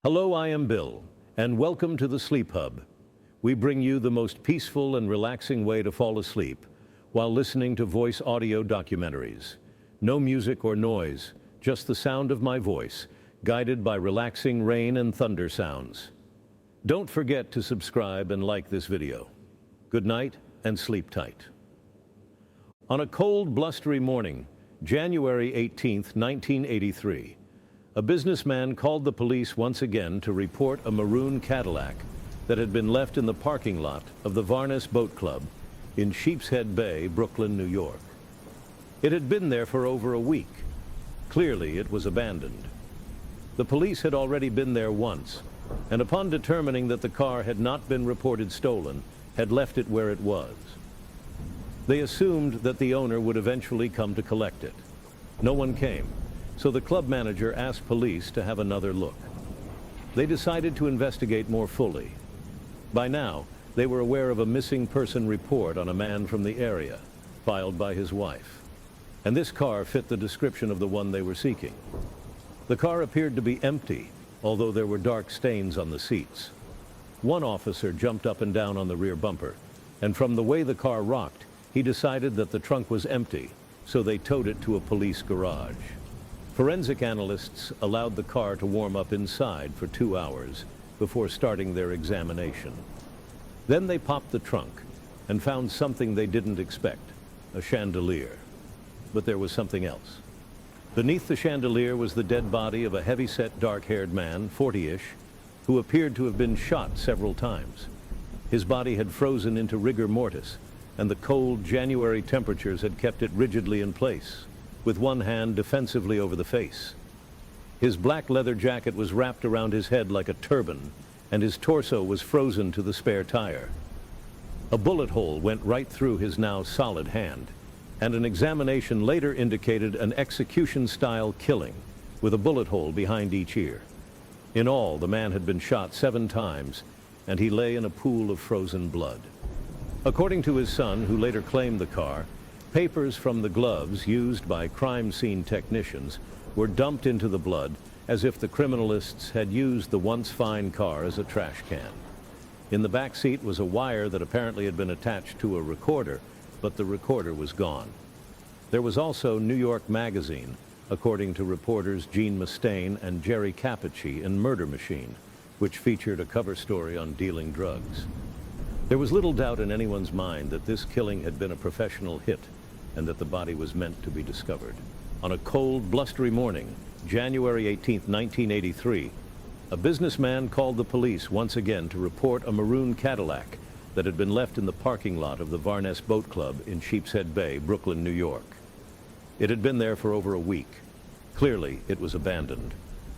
Hello, I am Bill, and welcome to the Sleep Hub. We bring you the most peaceful and relaxing way to fall asleep while listening to voice audio documentaries. No music or noise, just the sound of my voice, guided by relaxing rain and thunder sounds. Don't forget to subscribe and like this video. Good night and sleep tight. On a cold, blustery morning, January 18th, 1983, a businessman called the police once again to report a maroon Cadillac that had been left in the parking lot of the Varness Boat Club in Sheepshead Bay, Brooklyn, New York. It had been there for over a week. Clearly, it was abandoned. The police had already been there once, and upon determining that the car had not been reported stolen, had left it where it was. They assumed that the owner would eventually come to collect it. No one came. So the club manager asked police to have another look. They decided to investigate more fully. By now, they were aware of a missing person report on a man from the area, filed by his wife. And this car fit the description of the one they were seeking. The car appeared to be empty, although there were dark stains on the seats. One officer jumped up and down on the rear bumper, and from the way the car rocked, he decided that the trunk was empty, so they towed it to a police garage. Forensic analysts allowed the car to warm up inside for 2 hours before starting their examination. Then they popped the trunk and found something they didn't expect, a chandelier. But there was something else. Beneath the chandelier was the dead body of a heavy-set, dark-haired man, 40-ish, who appeared to have been shot several times. His body had frozen into rigor mortis, and the cold January temperatures had kept it rigidly in place, with one hand defensively over the face. His black leather jacket was wrapped around his head like a turban, and his torso was frozen to the spare tire. A bullet hole went right through his now solid hand, and an examination later indicated an execution-style killing, with a bullet hole behind each ear. In all, the man had been shot 7 times, and he lay in a pool of frozen blood. According to his son, who later claimed the car, papers from the gloves used by crime scene technicians were dumped into the blood as if the criminalists had used the once fine car as a trash can. In the back seat was a wire that apparently had been attached to a recorder, but the recorder was gone. There was also New York Magazine, according to reporters Gene Mustaine and Jerry Cappucci in Murder Machine, which featured a cover story on dealing drugs. There was little doubt in anyone's mind that this killing had been a professional hit, and that the body was meant to be discovered. On a cold, blustery morning, January 18, 1983, a businessman called the police once again to report a maroon Cadillac that had been left in the parking lot of the Varness Boat Club in Sheepshead Bay, Brooklyn, New York. It had been there for over a week. Clearly, it was abandoned.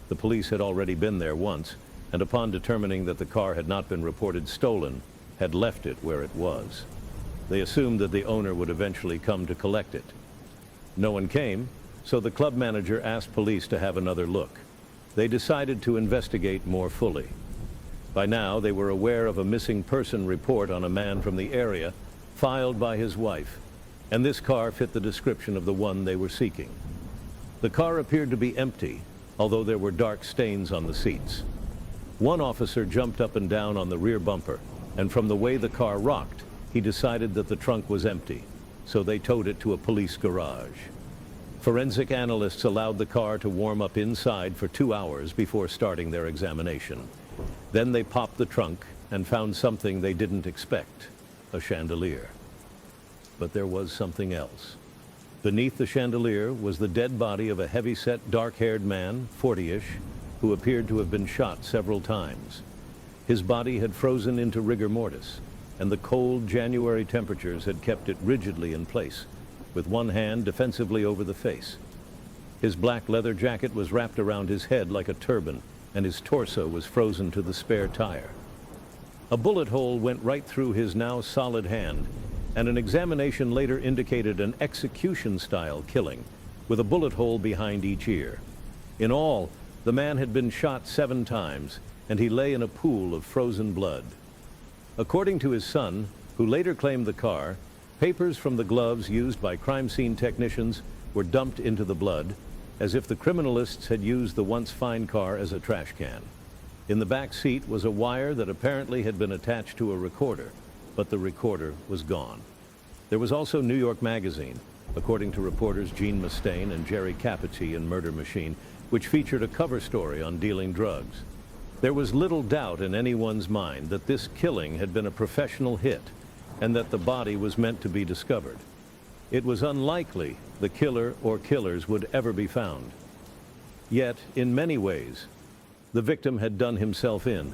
The police had already been there once, and upon determining that the car had not been reported stolen, had left it where it was. They assumed that the owner would eventually come to collect it. No one came, so the club manager asked police to have another look. They decided to investigate more fully. By now, they were aware of a missing person report on a man from the area, filed by his wife, and this car fit the description of the one they were seeking. The car appeared to be empty, although there were dark stains on the seats. One officer jumped up and down on the rear bumper, and from the way the car rocked, he decided that the trunk was empty, so they towed it to a police garage. Forensic analysts allowed the car to warm up inside for 2 hours before starting their examination. Then they popped the trunk and found something they didn't expect, a chandelier. But there was something else. Beneath the chandelier was the dead body of a heavy-set, dark-haired man, 40-ish, who appeared to have been shot several times. His body had frozen into rigor mortis, and the cold January temperatures had kept it rigidly in place, with one hand defensively over the face. His black leather jacket was wrapped around his head like a turban, and his torso was frozen to the spare tire. A bullet hole went right through his now solid hand, and an examination later indicated an execution-style killing, with a bullet hole behind each ear. In all, the man had been shot 7 times, and he lay in a pool of frozen blood. According to his son, who later claimed the car, papers from the gloves used by crime scene technicians were dumped into the blood, as if the criminalists had used the once fine car as a trash can. In the back seat was a wire that apparently had been attached to a recorder, but the recorder was gone. There was also New York Magazine, according to reporters Gene Mustaine and Jerry Cappucci in Murder Machine, which featured a cover story on dealing drugs. There was little doubt in anyone's mind that this killing had been a professional hit and that the body was meant to be discovered. It was unlikely the killer or killers would ever be found. Yet, in many ways, the victim had done himself in,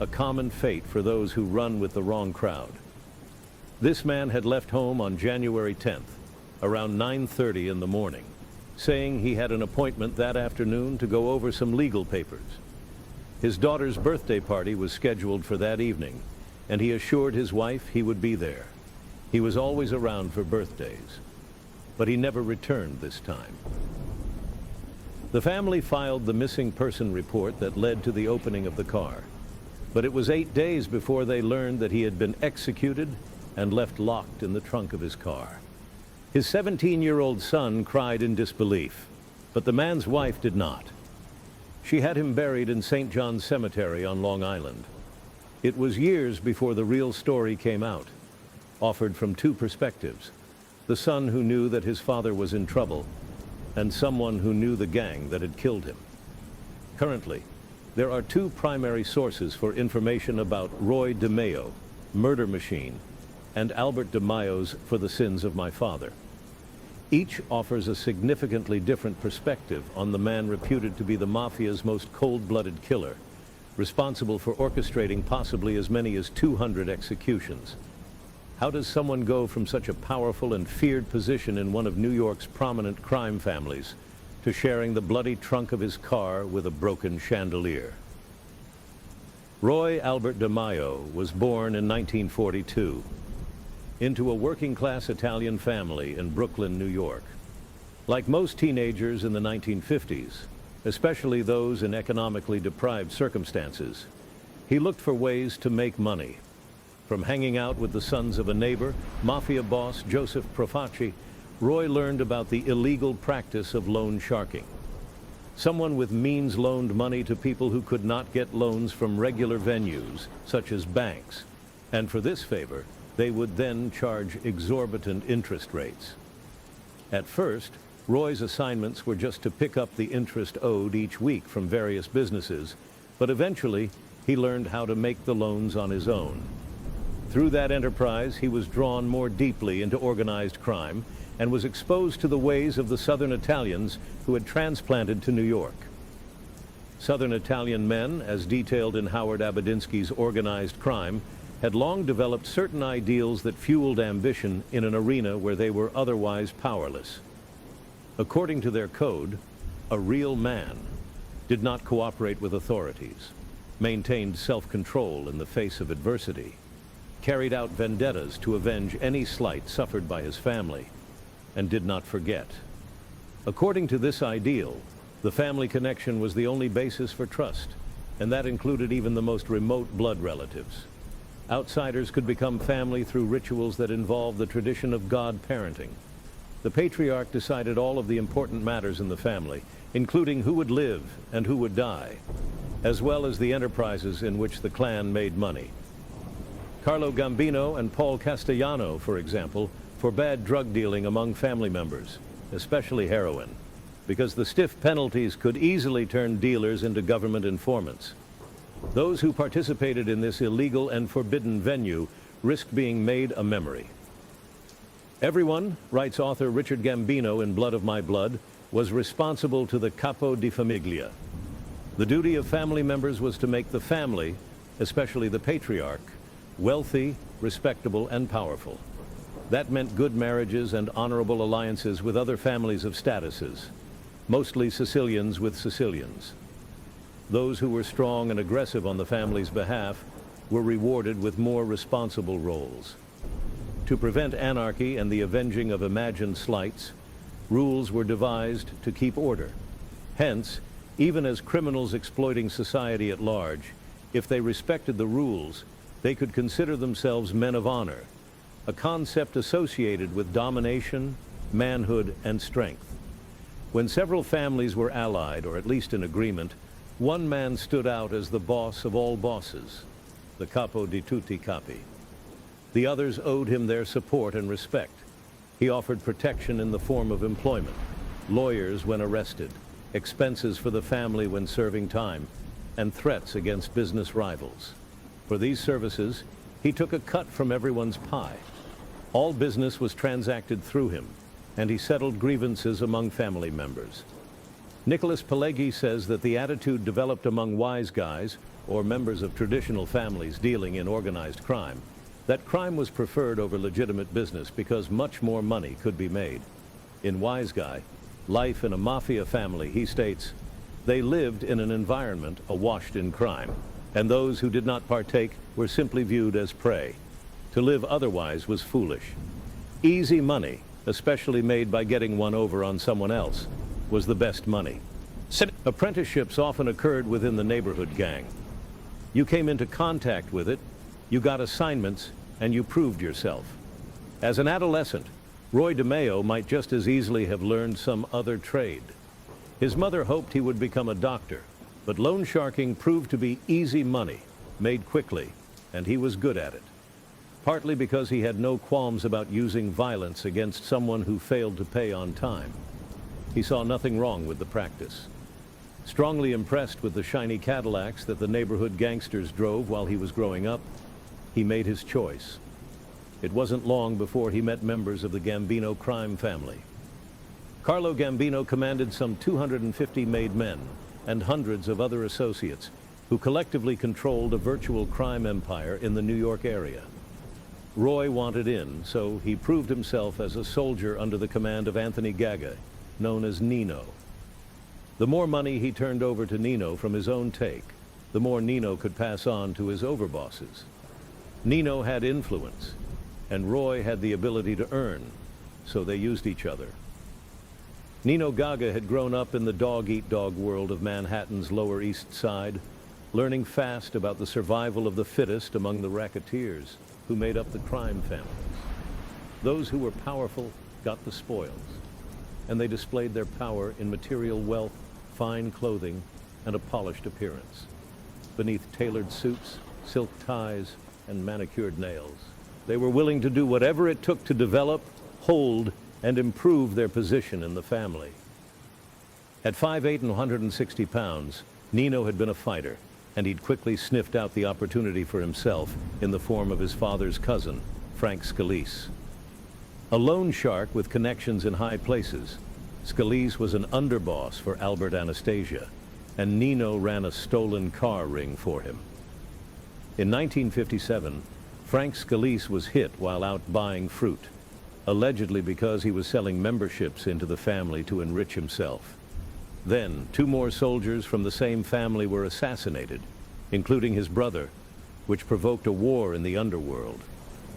a common fate for those who run with the wrong crowd. This man had left home on January 10th, around 9:30 in the morning, saying he had an appointment that afternoon to go over some legal papers. His daughter's birthday party was scheduled for that evening, and he assured his wife he would be there. He was always around for birthdays, but he never returned this time. The family filed the missing person report that led to the opening of the car, but it was 8 days before they learned that he had been executed and left locked in the trunk of his car. His 17-year-old son cried in disbelief, but the man's wife did not. She had him buried in St. John's Cemetery on Long Island. It was years before the real story came out, offered from two perspectives: the son who knew that his father was in trouble, and someone who knew the gang that had killed him. Currently, there are two primary sources for information about Roy DeMeo, Murder Machine, and Albert DeMeo's For the Sins of My Father. Each offers a significantly different perspective on the man reputed to be the Mafia's most cold-blooded killer, responsible for orchestrating possibly as many as 200 executions. How does someone go from such a powerful and feared position in one of New York's prominent crime families to sharing the bloody trunk of his car with a broken chandelier? Roy Albert DeMeo was born in 1942 into a working-class Italian family in Brooklyn, New York. Like most teenagers in the 1950s, especially those in economically deprived circumstances, he looked for ways to make money. From hanging out with the sons of a neighbor, Mafia boss Joseph Profaci, Roy learned about the illegal practice of loan sharking. Someone with means loaned money to people who could not get loans from regular venues, such as banks, and for this favor, they would then charge exorbitant interest rates. At first, Roy's assignments were just to pick up the interest owed each week from various businesses, but eventually he learned how to make the loans on his own. Through that enterprise, he was drawn more deeply into organized crime and was exposed to the ways of the Southern Italians who had transplanted to New York. Southern Italian men, as detailed in Howard Abedinsky's Organized Crime, had long developed certain ideals that fueled ambition in an arena where they were otherwise powerless. According to their code, a real man did not cooperate with authorities, maintained self-control in the face of adversity, carried out vendettas to avenge any slight suffered by his family, and did not forget. According to this ideal, the family connection was the only basis for trust, and that included even the most remote blood relatives. Outsiders could become family through rituals that involved the tradition of god-parenting. The patriarch decided all of the important matters in the family, including who would live and who would die, as well as the enterprises in which the clan made money. Carlo Gambino and Paul Castellano, for example, forbade drug dealing among family members, especially heroin, because the stiff penalties could easily turn dealers into government informants. Those who participated in this illegal and forbidden venue risked being made a memory. Everyone, writes author Richard Gambino in Blood of My Blood, was responsible to the capo di famiglia. The duty of family members was to make the family, especially the patriarch, wealthy, respectable, and powerful. That meant good marriages and honorable alliances with other families of statuses, mostly Sicilians with Sicilians. Those who were strong and aggressive on the family's behalf were rewarded with more responsible roles. To prevent anarchy and the avenging of imagined slights, rules were devised to keep order. Hence, even as criminals exploiting society at large, if they respected the rules, they could consider themselves men of honor, a concept associated with domination, manhood, and strength. When several families were allied, or at least in agreement, One man stood out as the boss of all bosses, the capo di tutti capi. The others owed him their support and respect. He offered protection in the form of employment, lawyers when arrested, expenses for the family when serving time, and threats against business rivals. For these services, he took a cut from everyone's pie. All business was transacted through him, and he settled grievances among family members. Nicholas Pileggi says that the attitude developed among wise guys, or members of traditional families dealing in organized crime, that crime was preferred over legitimate business because much more money could be made. In Wise Guy, Life in a Mafia Family, he states, they lived in an environment awash in crime, and those who did not partake were simply viewed as prey. To live otherwise was foolish. Easy money, especially made by getting one over on someone else, was the best money. Apprenticeships often occurred within the neighborhood gang. You came into contact with it, you got assignments, and you proved yourself. As an adolescent, Roy DeMeo might just as easily have learned some other trade. His mother hoped he would become a doctor, but loan sharking proved to be easy money, made quickly, and he was good at it. Partly because he had no qualms about using violence against someone who failed to pay on time. He saw nothing wrong with the practice. Strongly impressed with the shiny Cadillacs that the neighborhood gangsters drove while he was growing up, he made his choice. It wasn't long before he met members of the Gambino crime family. Carlo Gambino commanded some 250 made men and hundreds of other associates who collectively controlled a virtual crime empire in the New York area. Roy wanted in, so he proved himself as a soldier under the command of Anthony Gaga, known as Nino. The more money he turned over to Nino from his own take, the more Nino could pass on to his overbosses. Nino had influence, and Roy had the ability to earn, so they used each other. Nino Gaga had grown up in the dog-eat-dog world of Manhattan's Lower East Side, learning fast about the survival of the fittest among the racketeers who made up the crime families. Those who were powerful got the spoils, and they displayed their power in material wealth, fine clothing, and a polished appearance. Beneath tailored suits, silk ties, and manicured nails, they were willing to do whatever it took to develop, hold, and improve their position in the family. At 5'8" and 160 pounds, Nino had been a fighter, and he'd quickly sniffed out the opportunity for himself in the form of his father's cousin, Frank Scalise. A loan shark with connections in high places, Scalise was an underboss for Albert Anastasia, and Nino ran a stolen car ring for him. In 1957, Frank Scalise was hit while out buying fruit, allegedly because he was selling memberships into the family to enrich himself. Then, 2 more soldiers from the same family were assassinated, including his brother, which provoked a war in the underworld.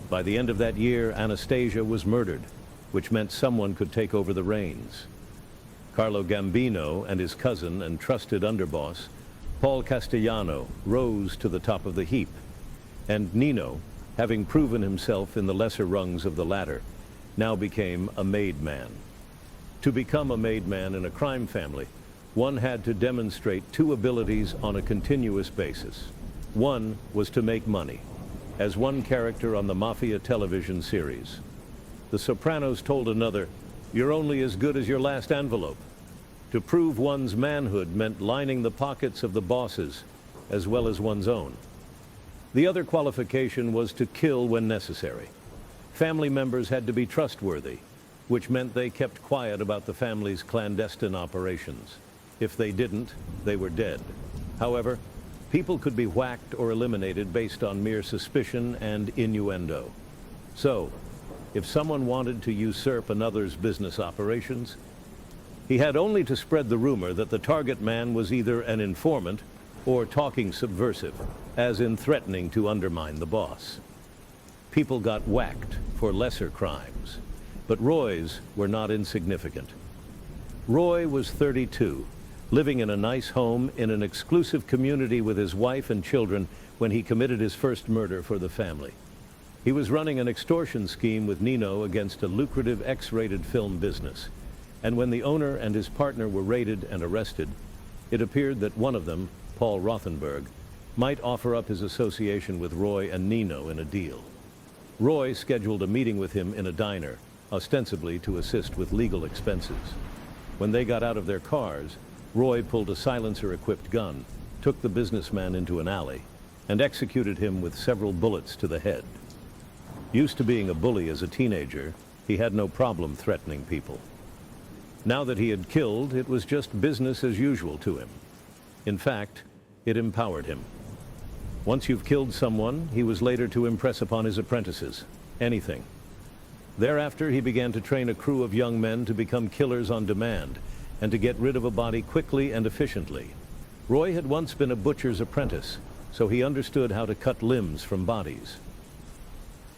By the end of that year, Anastasia was murdered, which meant someone could take over the reins. Carlo Gambino and his cousin and trusted underboss, Paul Castellano, rose to the top of the heap, and Nino, having proven himself in the lesser rungs of the ladder, now became a made man. To become a made man in a crime family, one had to demonstrate 2 abilities on a continuous basis. One was to make money, as one character on the Mafia television series. The Sopranos told another, "You're only as good as your last envelope." To prove one's manhood meant lining the pockets of the bosses, as well as one's own. The other qualification was to kill when necessary. Family members had to be trustworthy, which meant they kept quiet about the family's clandestine operations. If they didn't, they were dead. However, people could be whacked or eliminated based on mere suspicion and innuendo. So, if someone wanted to usurp another's business operations, he had only to spread the rumor that the target man was either an informant or talking subversive, as in threatening to undermine the boss. People got whacked for lesser crimes, but Roy's were not insignificant. Roy was 32, living in a nice home in an exclusive community with his wife and children when he committed his first murder for the family. He was running an extortion scheme with Nino against a lucrative X-rated film business, and when the owner and his partner were raided and arrested, It appeared that one of them, Paul Rothenberg, might offer up his association with Roy and Nino in a deal. Roy scheduled a meeting with him in a diner, ostensibly to assist with legal expenses. When they got out of their cars, Roy pulled a silencer-equipped gun, took the businessman into an alley, and executed him with several bullets to the head. Used to being a bully as a teenager, he had no problem threatening people. Now that he had killed, it was just business as usual to him. In fact, it empowered him. Once you've killed someone, he was later to impress upon his apprentices anything. Thereafter, he began to train a crew of young men to become killers on demand and to get rid of a body quickly and efficiently. Roy had once been a butcher's apprentice, so he understood how to cut limbs from bodies.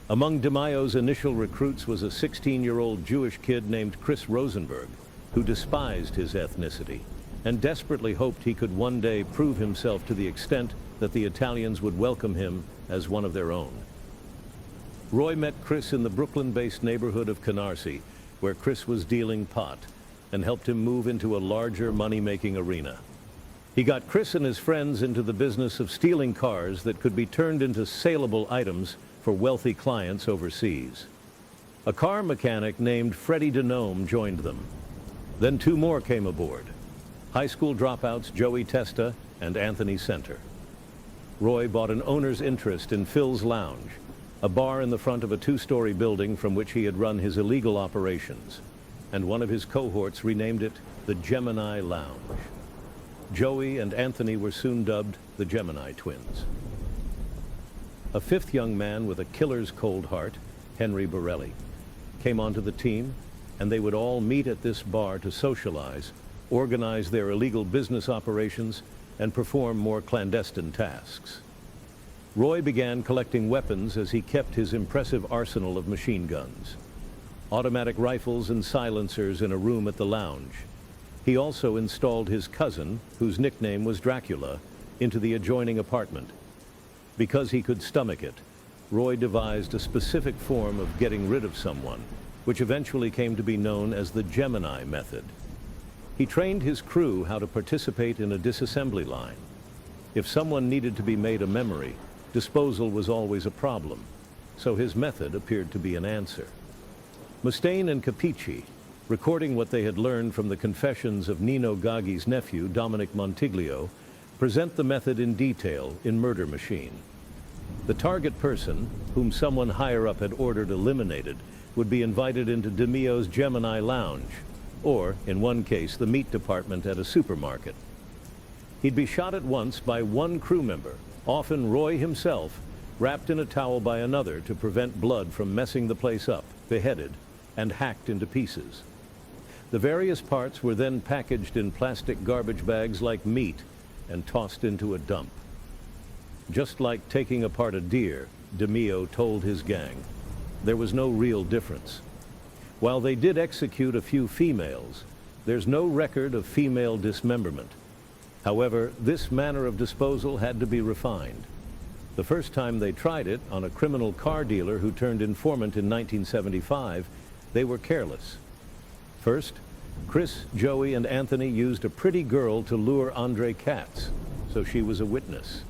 Among DeMeo's initial recruits was a 16-year-old Jewish kid named Chris Rosenberg, who despised his ethnicity and desperately hoped he could one day prove himself to the extent that the Italians would welcome him as one of their own. Roy met Chris in the Brooklyn-based neighborhood of Canarsie, where Chris was dealing pot, and helped him move into a larger money-making arena. He got Chris and his friends into the business of stealing cars that could be turned into saleable items for wealthy clients overseas. A car mechanic named Freddie DeNome joined them. Then two more came aboard, high school dropouts Joey Testa and Anthony Center. Roy bought an owner's interest in Phil's Lounge, a bar in the front of a two-story building from which he had run his illegal operations, and one of his cohorts renamed it the Gemini Lounge. Joey and Anthony were soon dubbed the Gemini Twins. A fifth young man with a killer's cold heart, Henry Borelli, came onto the team, and they would all meet at this bar to socialize, organize their illegal business operations, and perform more clandestine tasks. Roy began collecting weapons as he kept his impressive arsenal of machine guns, automatic rifles and silencers in a room at the lounge. He also installed his cousin, whose nickname was Dracula, into the adjoining apartment. Because he could stomach it, Roy devised a specific form of getting rid of someone, which eventually came to be known as the Gemini method. He trained his crew how to participate in a disassembly line. If someone needed to be made a memory, disposal was always a problem, so his method appeared to be an answer. Mustaine and Capici, recording what they had learned from the confessions of Nino Gaggi's nephew, Dominic Montiglio, present the method in detail in Murder Machine. The target person, whom someone higher up had ordered eliminated, would be invited into DeMeo's Gemini Lounge, or, in one case, the meat department at a supermarket. He'd be shot at once by one crew member, often Roy himself, wrapped in a towel by another to prevent blood from messing the place up, beheaded, and hacked into pieces. The various parts were then packaged in plastic garbage bags like meat and tossed into a dump. Just like taking apart a deer, DeMeo told his gang, there was no real difference. While they did execute a few females, there's no record of female dismemberment. However, this manner of disposal had to be refined. The first time they tried it on a criminal car dealer who turned informant in 1975, they were careless. First, Chris, Joey, and Anthony used a pretty girl to lure Andre Katz, so she was a witness.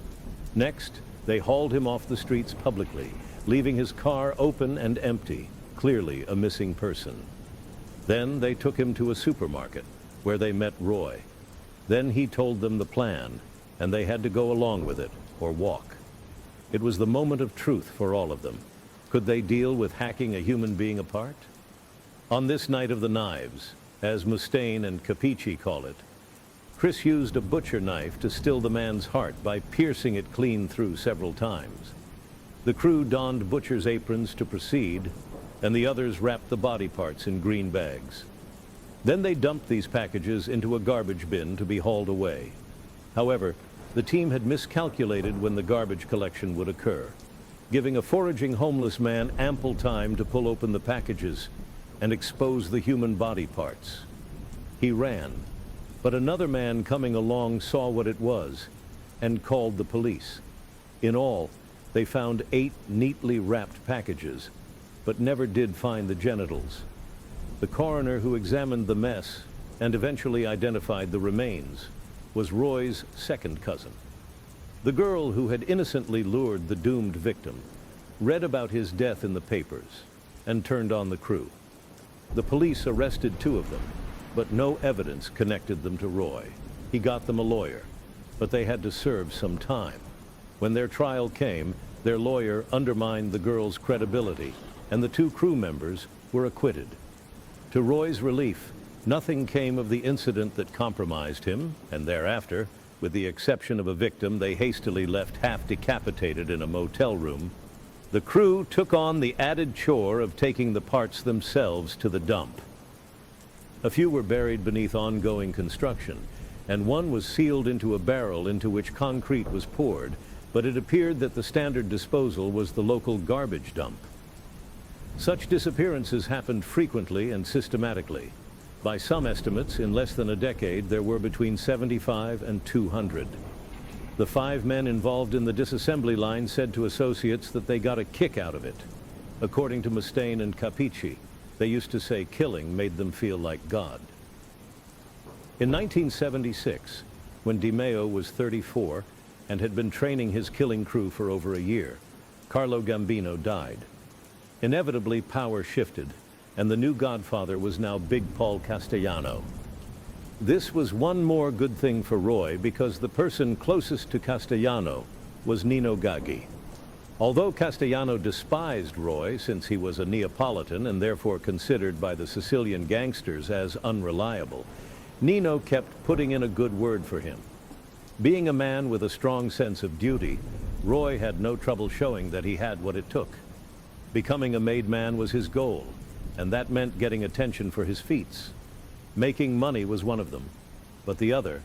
Next, they hauled him off the streets publicly, leaving his car open and empty, clearly a missing person. Then they took him to a supermarket, where they met Roy. Then he told them the plan, and they had to go along with it, or walk. It was the moment of truth for all of them. Could they deal with hacking a human being apart? On this night of the knives, as Mustaine and Capici call it, Chris used a butcher knife to still the man's heart by piercing it clean through several times. The crew donned butcher's aprons to proceed, and the others wrapped the body parts in green bags. Then they dumped these packages into a garbage bin to be hauled away. However, the team had miscalculated when the garbage collection would occur, giving a foraging homeless man ample time to pull open the packages and expose the human body parts. He ran, but another man coming along saw what it was and called the police. In all, they found 8 neatly wrapped packages, but never did find the genitals. The coroner who examined the mess and eventually identified the remains was Roy's second cousin. The girl who had innocently lured the doomed victim read about his death in the papers and turned on the crew. The police arrested 2 of them, but no evidence connected them to Roy. He got them a lawyer, but they had to serve some time. When their trial came, their lawyer undermined the girl's credibility, and the 2 crew members were acquitted. To Roy's relief, nothing came of the incident that compromised him, and thereafter, with the exception of a victim they hastily left half decapitated in a motel room, the crew took on the added chore of taking the parts themselves to the dump. A few were buried beneath ongoing construction, and one was sealed into a barrel into which concrete was poured, but it appeared that the standard disposal was the local garbage dump. Such disappearances happened frequently and systematically. By some estimates, in less than a decade, there were between 75 and 200. The 5 men involved in the disassembly line said to associates that they got a kick out of it. According to Mustaine and Capici, they used to say killing made them feel like God. In 1976, when DeMeo was 34 and had been training his killing crew for over a year, Carlo Gambino died. Inevitably, power shifted, and the new godfather was now Big Paul Castellano. This was one more good thing for Roy because the person closest to Castellano was Nino Gaggi. Although Castellano despised Roy since he was a Neapolitan and therefore considered by the Sicilian gangsters as unreliable, Nino kept putting in a good word for him. Being a man with a strong sense of duty, Roy had no trouble showing that he had what it took. Becoming a made man was his goal, and that meant getting attention for his feats. Making money was one of them, but the other,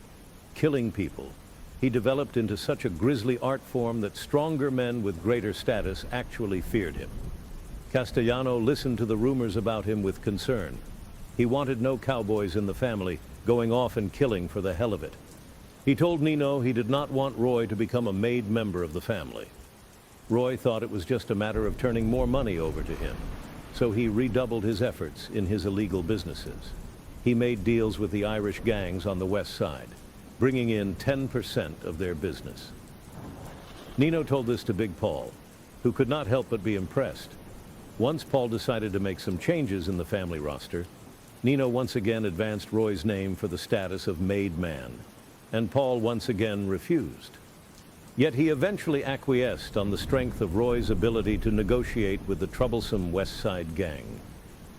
killing people, he developed into such a grisly art form that stronger men with greater status actually feared him. Castellano listened to the rumors about him with concern. He wanted no cowboys in the family going off and killing for the hell of it. He told Nino he did not want Roy to become a made member of the family. Roy thought it was just a matter of turning more money over to him, so he redoubled his efforts in his illegal businesses. He made deals with the Irish gangs on the west side, bringing in 10% of their business. Nino told this to Big Paul, who could not help but be impressed. Once Paul decided to make some changes in the family roster, Nino once again advanced Roy's name for the status of made man, and Paul once again refused. Yet he eventually acquiesced on the strength of Roy's ability to negotiate with the troublesome West Side gang.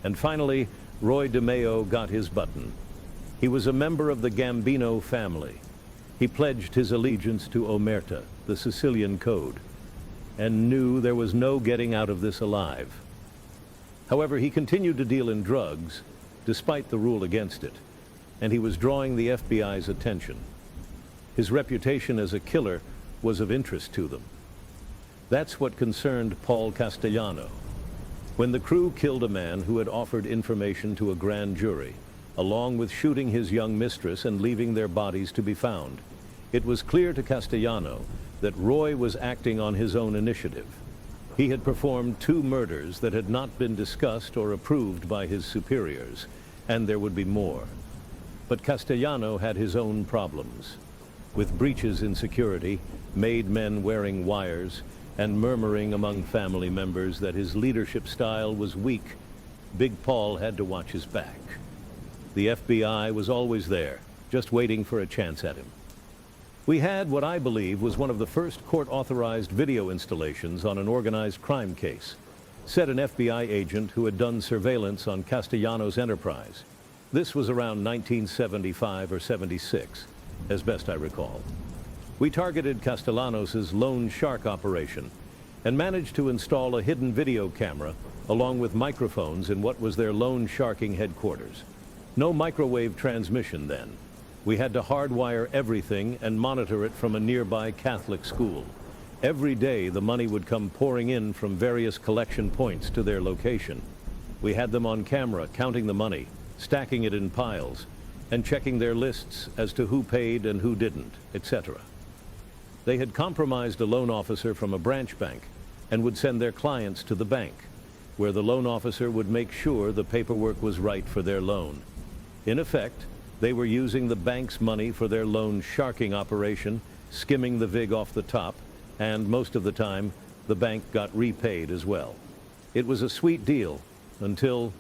And finally, Roy DeMeo got his button. He was a member of the Gambino family. He pledged his allegiance to Omerta, the Sicilian code, and knew there was no getting out of this alive. However, he continued to deal in drugs, despite the rule against it, and he was drawing the FBI's attention. His reputation as a killer was of interest to them. That's what concerned Paul Castellano. When the crew killed a man who had offered information to a grand jury, along with shooting his young mistress and leaving their bodies to be found, it was clear to Castellano that Roy was acting on his own initiative. He had performed 2 murders that had not been discussed or approved by his superiors, and there would be more. But Castellano had his own problems. With breaches in security, made men wearing wires, and murmuring among family members that his leadership style was weak, Big Paul had to watch his back. The FBI was always there, just waiting for a chance at him. We had what I believe was one of the first court-authorized video installations on an organized crime case, said an FBI agent who had done surveillance on Castellano's enterprise. This was around 1975 or 76, as best I recall. We targeted Castellanos' loan shark operation and managed to install a hidden video camera along with microphones in what was their loan sharking headquarters. No microwave transmission then. We had to hardwire everything and monitor it from a nearby Catholic school. Every day the money would come pouring in from various collection points to their location. We had them on camera counting the money, stacking it in piles, and checking their lists as to who paid and who didn't, etc. They had compromised a loan officer from a branch bank and would send their clients to the bank, where the loan officer would make sure the paperwork was right for their loan. In effect, They were using the bank's money for their loan sharking operation, skimming the vig off the top, and most of the time, the bank got repaid as well. It was a sweet deal until,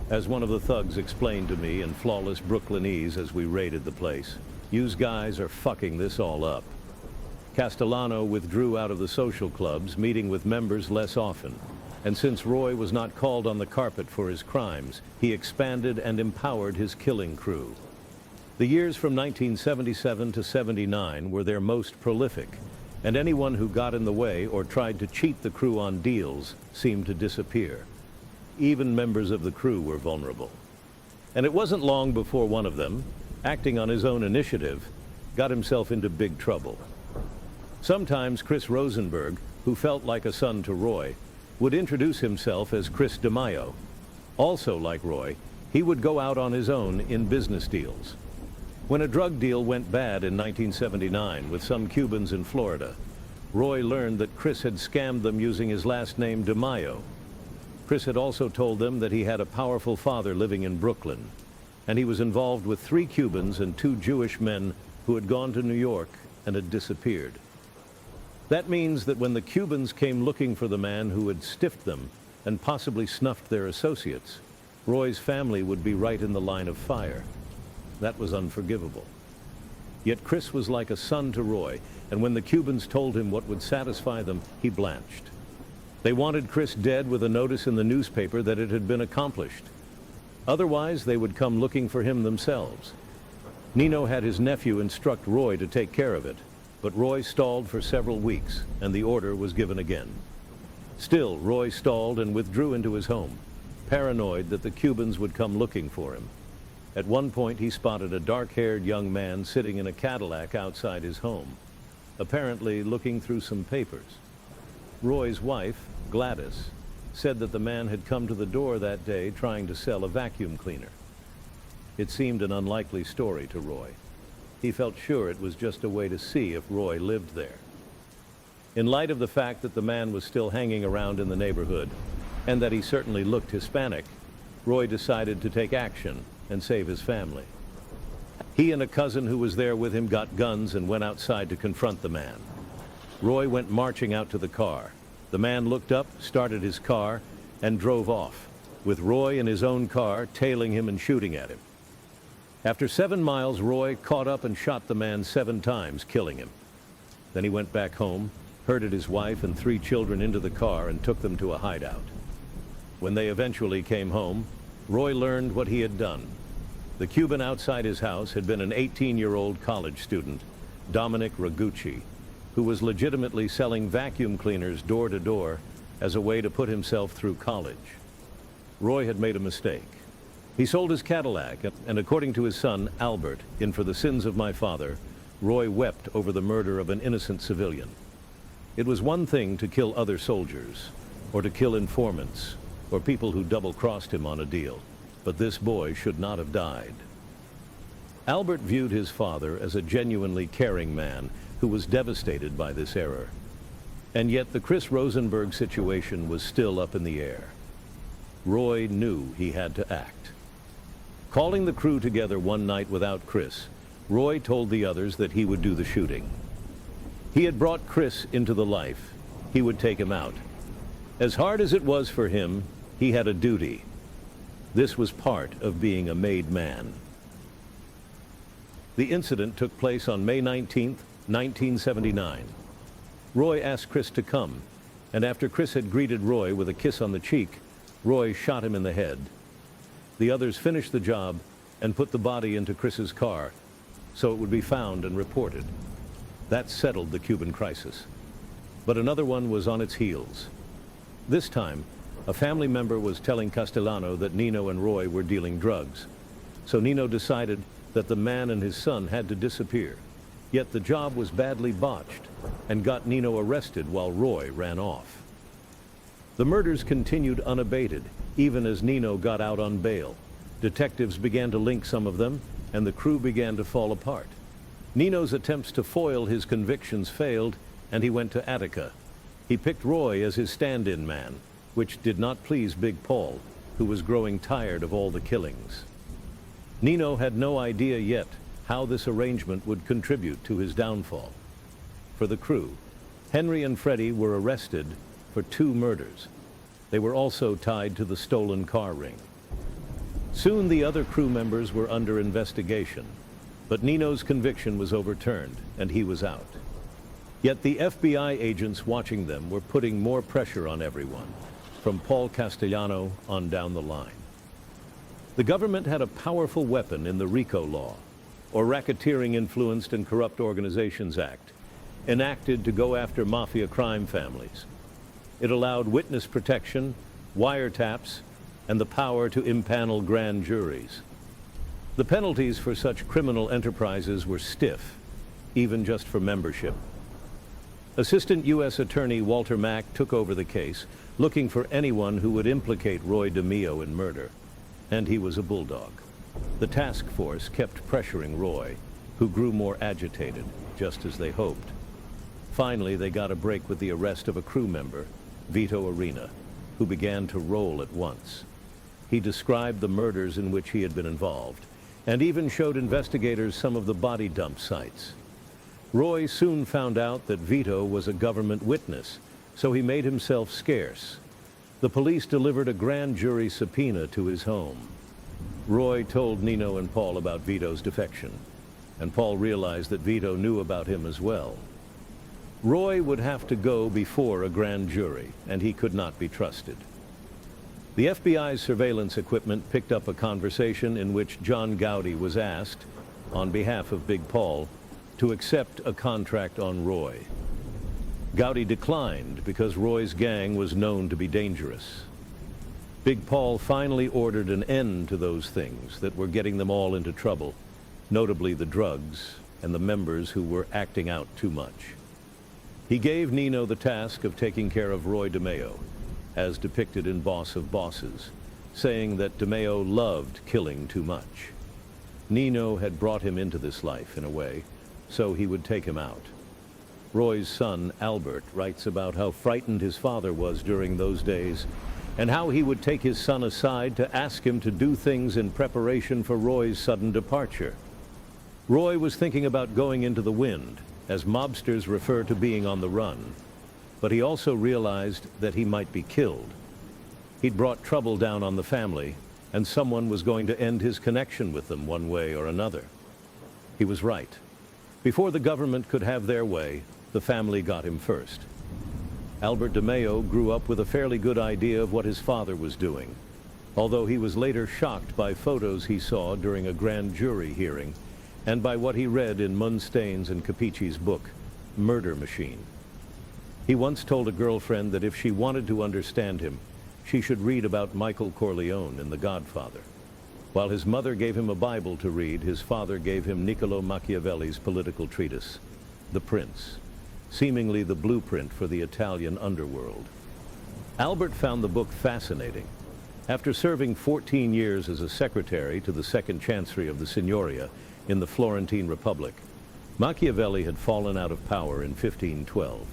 as one of the thugs explained to me in flawless Brooklynese as we raided the place, "Yous guys are fucking this all up." Castellano withdrew out of the social clubs, meeting with members less often. And since Roy was not called on the carpet for his crimes, he expanded and empowered his killing crew. The years from 1977 to 79 were their most prolific, and anyone who got in the way or tried to cheat the crew on deals seemed to disappear. Even members of the crew were vulnerable. And it wasn't long before one of them, acting on his own initiative, got himself into big trouble. Sometimes Chris Rosenberg, who felt like a son to Roy, would introduce himself as Roy DeMeo. Also like Roy, he would go out on his own in business deals. When a drug deal went bad in 1979 with some Cubans in Florida, Roy learned that Chris had scammed them using his last name DeMeo. Chris had also told them that he had a powerful father living in Brooklyn, and he was involved with 3 Cubans and 2 Jewish men who had gone to New York and had disappeared. That means that when the Cubans came looking for the man who had stiffed them and possibly snuffed their associates, Roy's family would be right in the line of fire. That was unforgivable. Yet Chris was like a son to Roy, and when the Cubans told him what would satisfy them, he blanched. They wanted Chris dead with a notice in the newspaper that it had been accomplished. Otherwise, they would come looking for him themselves. Nino had his nephew instruct Roy to take care of it, but Roy stalled for several weeks, and the order was given again. Still, Roy stalled and withdrew into his home, paranoid that the Cubans would come looking for him. At one point, he spotted a dark-haired young man sitting in a Cadillac outside his home, apparently looking through some papers. Roy's wife, Gladys, said that the man had come to the door that day trying to sell a vacuum cleaner. It seemed an unlikely story to Roy. He felt sure it was just a way to see if Roy lived there. In light of the fact that the man was still hanging around in the neighborhood, and that he certainly looked Hispanic, Roy decided to take action and save his family. He and a cousin who was there with him got guns and went outside to confront the man. Roy went marching out to the car. The man looked up, started his car, and drove off, with Roy in his own car tailing him and shooting at him. After 7 miles, Roy caught up and shot the man 7 times, killing him. Then he went back home, herded his wife and 3 children into the car and took them to a hideout. When they eventually came home, Roy learned what he had done. The Cuban outside his house had been an 18-year-old college student, Dominic Ragucci, who was legitimately selling vacuum cleaners door to door as a way to put himself through college. Roy had made a mistake. He sold his Cadillac, and according to his son, Albert, in For the Sins of My Father, Roy wept over the murder of an innocent civilian. It was one thing to kill other soldiers, or to kill informants, or people who double-crossed him on a deal, but this boy should not have died. Albert viewed his father as a genuinely caring man who was devastated by this error. And yet the Chris Rosenberg situation was still up in the air. Roy knew he had to act. Calling the crew together one night without Chris, Roy told the others that he would do the shooting. He had brought Chris into the life. He would take him out. As hard as it was for him, he had a duty. This was part of being a made man. The incident took place on May 19, 1979. Roy asked Chris to come, and after Chris had greeted Roy with a kiss on the cheek, Roy shot him in the head. The others finished the job and put the body into Chris's car so it would be found and reported. That settled the Cuban crisis. But another one was on its heels. This time, a family member was telling Castellano that Nino and Roy were dealing drugs. So Nino decided that the man and his son had to disappear. Yet the job was badly botched and got Nino arrested while Roy ran off. The murders continued unabated, even as Nino got out on bail. Detectives began to link some of them, and the crew began to fall apart. Nino's attempts to foil his convictions failed, and he went to Attica. He picked Roy as his stand-in man, which did not please Big Paul, who was growing tired of all the killings. Nino had no idea yet how this arrangement would contribute to his downfall. For the crew, Henry and Freddie were arrested for 2 murders. They were also tied to the stolen car ring. Soon the other crew members were under investigation, but Nino's conviction was overturned and he was out. Yet the FBI agents watching them were putting more pressure on everyone, from Paul Castellano on down the line. The government had a powerful weapon in the RICO law, or Racketeering Influenced and Corrupt Organizations Act, enacted to go after mafia crime families. It allowed witness protection, wiretaps, and the power to impanel grand juries. The penalties for such criminal enterprises were stiff, even just for membership. Assistant U.S. Attorney Walter Mack took over the case, looking for anyone who would implicate Roy DeMeo in murder. And he was a bulldog. The task force kept pressuring Roy, who grew more agitated, just as they hoped. Finally, they got a break with the arrest of a crew member, Vito Arena, who began to roll at once. He described the murders in which he had been involved, and even showed investigators some of the body dump sites. Roy soon found out that Vito was a government witness, so he made himself scarce. The police delivered a grand jury subpoena to his home. Roy told Nino and Paul about Vito's defection, and Paul realized that Vito knew about him as well. Roy would have to go before a grand jury, and he could not be trusted. The FBI's surveillance equipment picked up a conversation in which John Gotti was asked, on behalf of Big Paul, to accept a contract on Roy. Gotti declined because Roy's gang was known to be dangerous. Big Paul finally ordered an end to those things that were getting them all into trouble, notably the drugs and the members who were acting out too much. He gave Nino the task of taking care of Roy DeMeo, as depicted in Boss of Bosses, saying that DeMeo loved killing too much. Nino had brought him into this life, in a way, so he would take him out. Roy's son, Albert, writes about how frightened his father was during those days, and how he would take his son aside to ask him to do things in preparation for Roy's sudden departure. Roy was thinking about going into the wind, as mobsters refer to being on the run, but he also realized that he might be killed. He'd brought trouble down on the family, and someone was going to end his connection with them one way or another. He was right. Before the government could have their way, the family got him first. Albert DeMeo grew up with a fairly good idea of what his father was doing, although he was later shocked by photos he saw during a grand jury hearing and by what he read in Munstein's and Capicci's book, Murder Machine. He once told a girlfriend that if she wanted to understand him, she should read about Michael Corleone in The Godfather. While his mother gave him a Bible to read, his father gave him Niccolo Machiavelli's political treatise, The Prince, seemingly the blueprint for the Italian underworld. Albert found the book fascinating. After serving 14 years as a secretary to the Second Chancery of the Signoria in the Florentine Republic, Machiavelli had fallen out of power in 1512.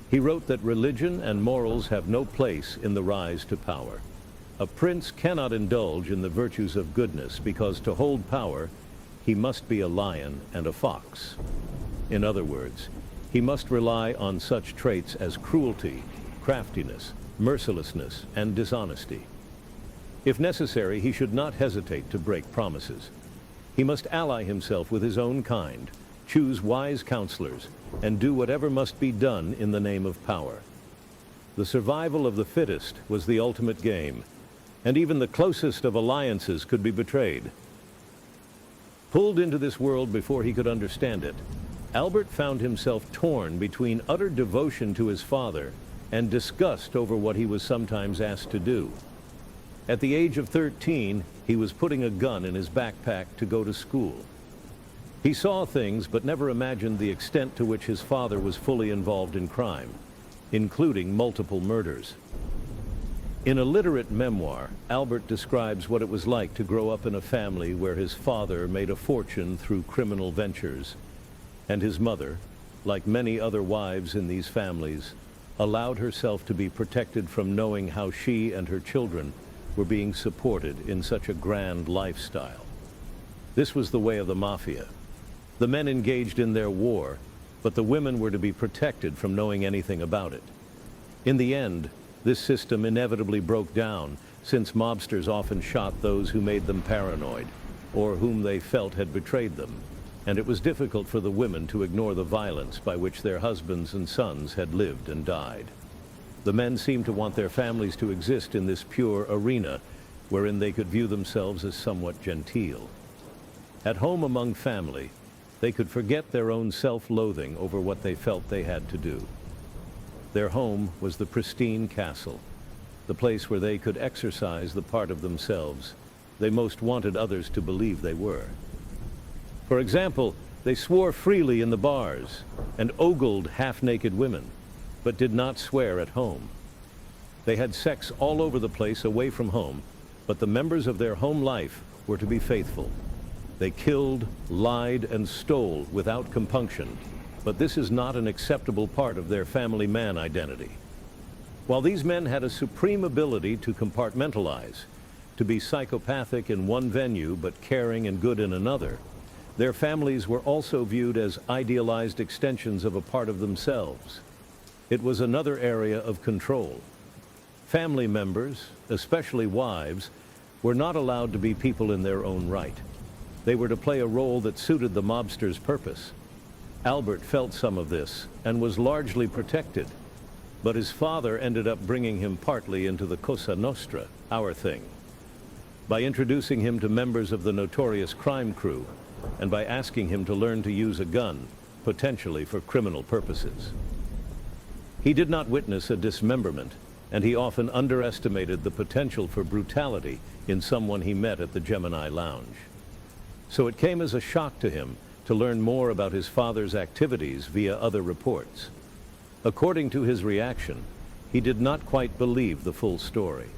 He wrote that religion and morals have no place in the rise to power. A prince cannot indulge in the virtues of goodness because to hold power, he must be a lion and a fox. In other words, he must rely on such traits as cruelty, craftiness, mercilessness, and dishonesty. If necessary, he should not hesitate to break promises. He must ally himself with his own kind, choose wise counselors, and do whatever must be done in the name of power. The survival of the fittest was the ultimate game, and even the closest of alliances could be betrayed. Pulled into this world before he could understand it, Albert found himself torn between utter devotion to his father and disgust over what he was sometimes asked to do. At the age of 13, he was putting a gun in his backpack to go to school. He saw things but never imagined the extent to which his father was fully involved in crime, including multiple murders. In a literate memoir, Albert describes what it was like to grow up in a family where his father made a fortune through criminal ventures, and his mother, like many other wives in these families, allowed herself to be protected from knowing how she and her children were being supported in such a grand lifestyle. This was the way of the Mafia. The men engaged in their war, but the women were to be protected from knowing anything about it. In the end, this system inevitably broke down, since mobsters often shot those who made them paranoid, or whom they felt had betrayed them, and it was difficult for the women to ignore the violence by which their husbands and sons had lived and died. The men seemed to want their families to exist in this pure arena, wherein they could view themselves as somewhat genteel. At home among family, they could forget their own self-loathing over what they felt they had to do. Their home was the pristine castle, the place where they could exercise the part of themselves they most wanted others to believe they were. For example, they swore freely in the bars and ogled half-naked women, but did not swear at home. They had sex all over the place away from home, but the members of their home life were to be faithful. They killed, lied, and stole without compunction, but this is not an acceptable part of their family man identity. While these men had a supreme ability to compartmentalize, to be psychopathic in one venue but caring and good in another, their families were also viewed as idealized extensions of a part of themselves. It was another area of control. Family members, especially wives, were not allowed to be people in their own right. They were to play a role that suited the mobster's purpose. Albert felt some of this and was largely protected, but his father ended up bringing him partly into the Cosa Nostra, our thing, by introducing him to members of the notorious crime crew and by asking him to learn to use a gun, potentially for criminal purposes. He did not witness a dismemberment, and he often underestimated the potential for brutality in someone he met at the Gemini lounge. So it came as a shock to him to learn more about his father's activities via other reports. According to his reaction, he did not quite believe the full story.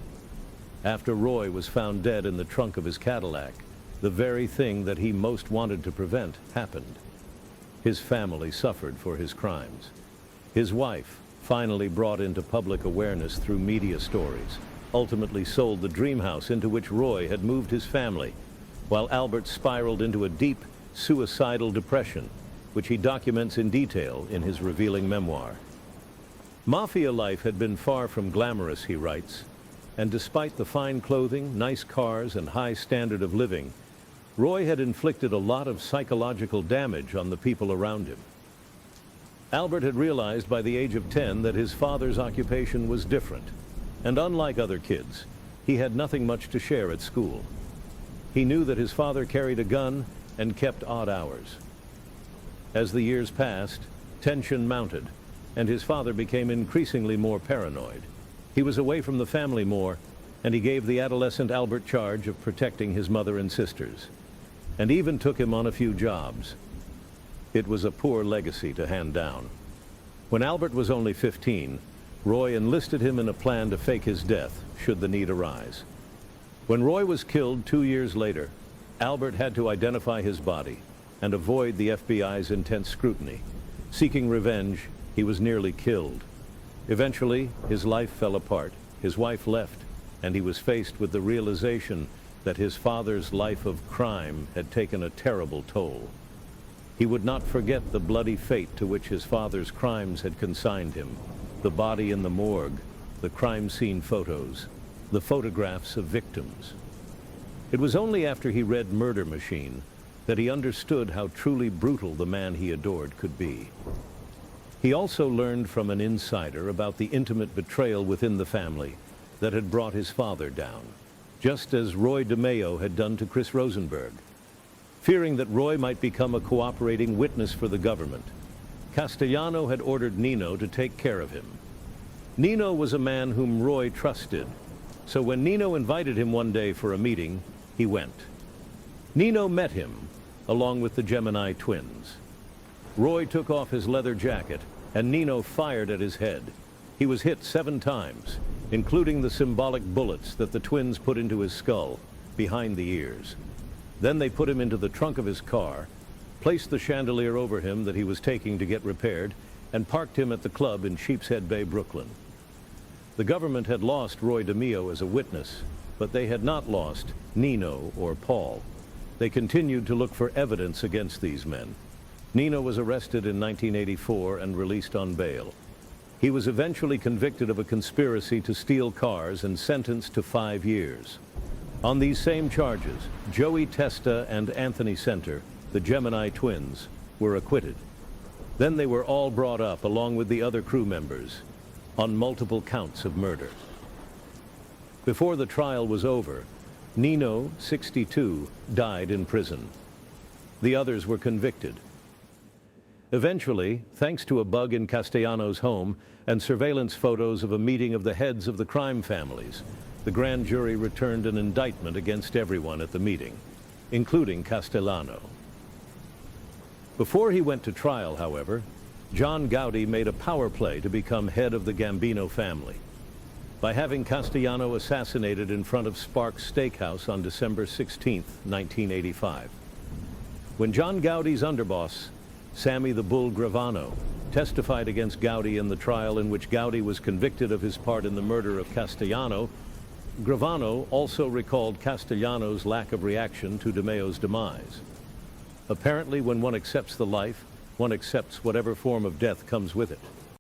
After Roy was found dead in the trunk of his Cadillac, the very thing that he most wanted to prevent happened. His family suffered for his crimes. His wife, finally brought into public awareness through media stories, ultimately sold the dream house into which Roy had moved his family, while Albert spiraled into a deep, suicidal depression, which he documents in detail in his revealing memoir. Mafia life had been far from glamorous, he writes, and despite the fine clothing, nice cars, and high standard of living, Roy had inflicted a lot of psychological damage on the people around him. Albert had realized by the age of 10 that his father's occupation was different, and unlike other kids, he had nothing much to share at school. He knew that his father carried a gun and kept odd hours. As the years passed, tension mounted, and his father became increasingly more paranoid. He was away from the family more, and he gave the adolescent Albert charge of protecting his mother and sisters, and even took him on a few jobs. It was a poor legacy to hand down. When Albert was only 15, Roy enlisted him in a plan to fake his death, should the need arise. When Roy was killed 2 years later, Albert had to identify his body and avoid the FBI's intense scrutiny. Seeking revenge, he was nearly killed. Eventually, his life fell apart, his wife left, and he was faced with the realization that his father's life of crime had taken a terrible toll. He would not forget the bloody fate to which his father's crimes had consigned him, the body in the morgue, the crime scene photos, the photographs of victims. It was only after he read Murder Machine that he understood how truly brutal the man he adored could be. He also learned from an insider about the intimate betrayal within the family that had brought his father down, just as Roy DeMeo had done to Chris Rosenberg. Fearing that Roy might become a cooperating witness for the government, Castellano had ordered Nino to take care of him. Nino was a man whom Roy trusted, so when Nino invited him one day for a meeting, he went. Nino met him, along with the Gemini twins. Roy took off his leather jacket, and Nino fired at his head. He was hit 7 times, including the symbolic bullets that the twins put into his skull, behind the ears. Then they put him into the trunk of his car, placed the chandelier over him that he was taking to get repaired, and parked him at the club in Sheepshead Bay, Brooklyn. The government had lost Roy DeMeo as a witness, but they had not lost Nino or Paul. They continued to look for evidence against these men. Nino was arrested in 1984 and released on bail. He was eventually convicted of a conspiracy to steal cars and sentenced to 5 years. On these same charges, Joey Testa and Anthony Center, the Gemini twins, were acquitted. Then they were all brought up along with the other crew members on multiple counts of murder. Before the trial was over, Nino, 62, died in prison. The others were convicted. Eventually, thanks to a bug in Castellano's home and surveillance photos of a meeting of the heads of the crime families, the grand jury returned an indictment against everyone at the meeting, including Castellano. Before he went to trial, however, John Gotti made a power play to become head of the Gambino family by having Castellano assassinated in front of Sparks Steakhouse on December 16, 1985. When John Gotti's underboss, Sammy the Bull Gravano, testified against Gotti in the trial in which Gotti was convicted of his part in the murder of Castellano, Gravano also recalled Castellano's lack of reaction to DeMeo's demise. Apparently, when one accepts the life, one accepts whatever form of death comes with it.